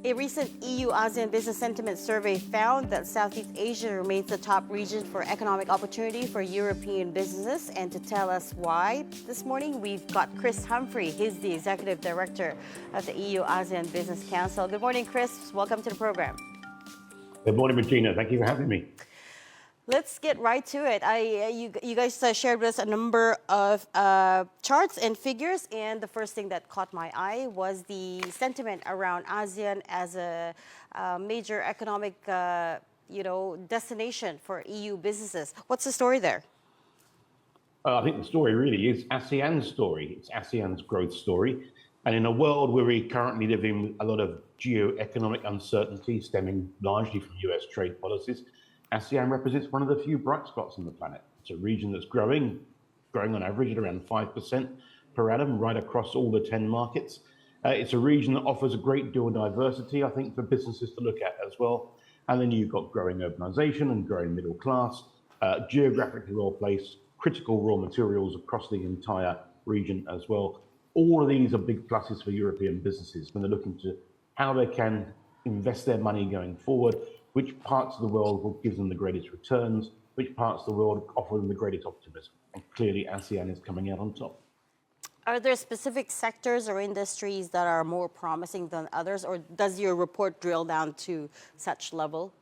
A recent EU-ASEAN Business Sentiment Survey found that Southeast Asia remains the top region for economic opportunity for European businesses. And to tell us why this morning, we've got Chris Humphrey. He's the Executive Director of the EU-ASEAN Business Council. Good morning, Chris. Welcome to the program. Good morning, Regina. Thank you for having me. Let's get right to it. You guys shared with us a number of charts and figures, and the first thing that caught my eye was the sentiment around ASEAN as a major economic, destination for EU businesses. What's the story there? I think the story really is ASEAN's story. It's ASEAN's growth story. And in a world where we currently live in a lot of geo-economic uncertainty stemming largely from US trade policies, ASEAN represents one of the few bright spots on the planet. It's a region that's growing on average at around 5% per annum, right across all the 10 markets. It's a region that offers a great deal of diversity, I think, for businesses to look at as well. And then you've got growing urbanization and growing middle class, geographically well placed, critical raw materials across the entire region as well. All of these are big pluses for European businesses when they're looking to how they can invest their money going forward, which parts of the world will give them the greatest returns, which parts of the world offer them the greatest optimism. And clearly ASEAN is coming out on top. Are there specific sectors or industries that are more promising than others, or does your report drill down to such level?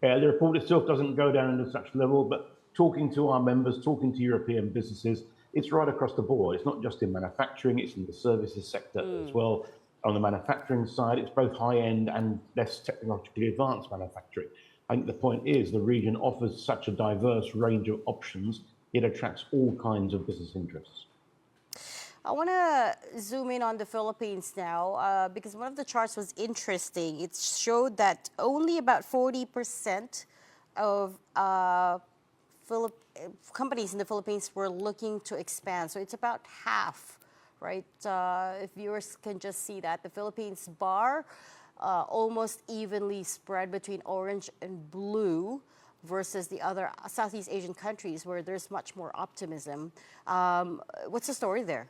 The report itself doesn't go down into such level, but talking to our members, talking to European businesses, it's right across the board. It's not just in manufacturing, it's in the services sector as well. On the manufacturing side, it's both high-end and less technologically advanced manufacturing. I think the point is the region offers such a diverse range of options, it attracts all kinds of business interests. I want to zoom in on the Philippines now because one of the charts was interesting. It showed that only about 40% of companies in the Philippines were looking to expand. So it's about half, right? If viewers can just see that, the Philippines bar almost evenly spread between orange and blue versus the other Southeast Asian countries where there's much more optimism. What's the story there?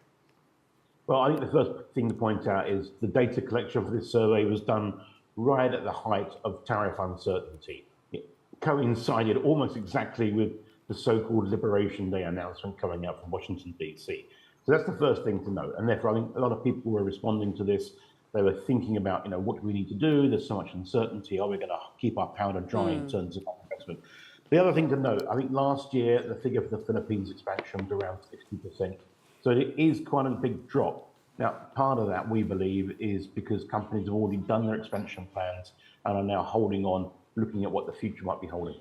Well, I think the first thing to point out is the data collection for this survey was done right at the height of tariff uncertainty. It coincided almost exactly with the so-called Liberation Day announcement coming out from Washington, D.C. So that's the first thing to note. And therefore, I think a lot of people were responding to this. They were thinking about, what do we need to do? There's so much uncertainty. Are we going to keep our powder dry in terms of investment? The other thing to note, I think last year, the figure for the Philippines expansion was around 60%. So it is quite a big drop. Now, part of that, we believe, is because companies have already done their expansion plans and are now holding on, looking at what the future might be holding.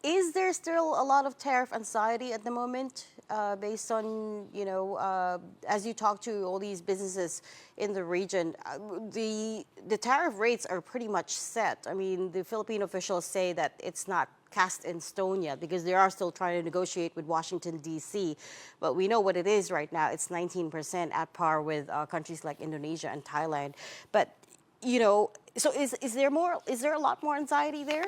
Is there still a lot of tariff anxiety at the moment based on, as you talk to all these businesses in the region, the tariff rates are pretty much set. I mean, the Philippine officials say that it's not cast in stone yet because they are still trying to negotiate with Washington, D.C. But we know what it is right now. It's 19% at par with countries like Indonesia and Thailand. But, so is there a lot more anxiety there?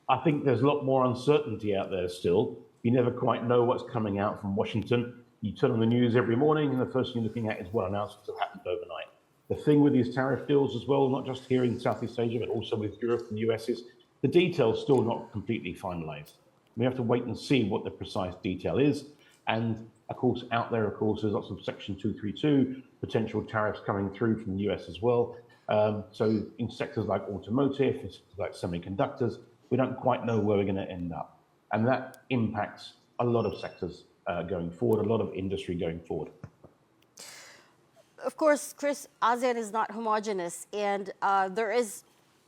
I think there's a lot more uncertainty out there still. You never quite know what's coming out from Washington. You turn on the news every morning and the first thing you're looking at is what announcements have happened overnight. The thing with these tariff deals as well, not just here in Southeast Asia, but also with Europe and the US, is the detail's still not completely finalized. We have to wait and see what the precise detail is. And of course, out there, there's lots of Section 232, potential tariffs coming through from the US as well. So in sectors like automotive, like semiconductors, we don't quite know where we're going to end up. And that impacts a lot of sectors going forward, a lot of industry going forward. Of course, Chris, ASEAN is not homogenous, and there is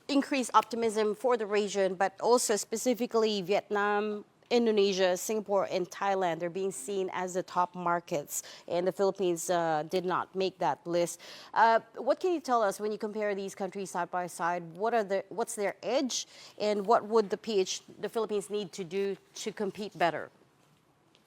increased optimism for the region, but also specifically Vietnam, Indonesia, Singapore, and Thailand are being seen as the top markets, and the Philippines did not make that list. What can you tell us when you compare these countries side by side? What's their edge, and what would the Philippines need to do to compete better?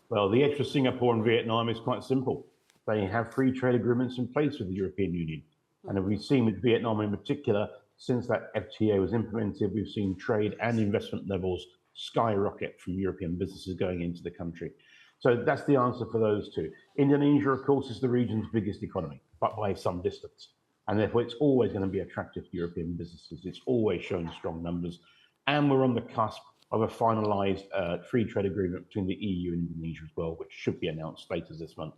Well, the edge for Singapore and Vietnam is quite simple. They have free trade agreements in place with the European Union. And as we've seen with Vietnam in particular, since that FTA was implemented, we've seen trade and investment levels skyrocket from European businesses going into the country. So that's the answer for those two. Indonesia, of course, is the region's biggest economy, but by some distance. And therefore, it's always going to be attractive to European businesses. It's always showing strong numbers. And we're on the cusp of a finalized free trade agreement between the EU and Indonesia as well, which should be announced later this month.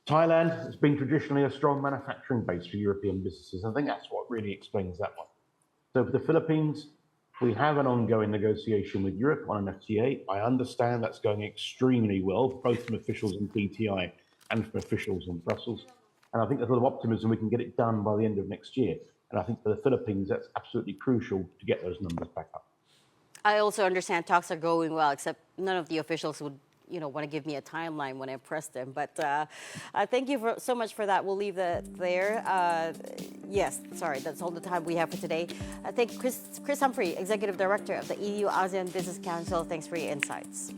Thailand has been traditionally a strong manufacturing base for European businesses. I think that's what really explains that one. So for the Philippines, we have an ongoing negotiation with Europe on an FTA. I understand that's going extremely well, both from officials in DTI and from officials in Brussels. And I think there's a lot of optimism we can get it done by the end of next year. And I think for the Philippines, that's absolutely crucial to get those numbers back up. I also understand talks are going well, except none of the officials would want to give me a timeline when I press them. But thank you so much for that. We'll leave that there. Yes, sorry, that's all the time we have for today. Thank Chris Humphrey, Executive Director of the EU-ASEAN Business Council. Thanks for your insights.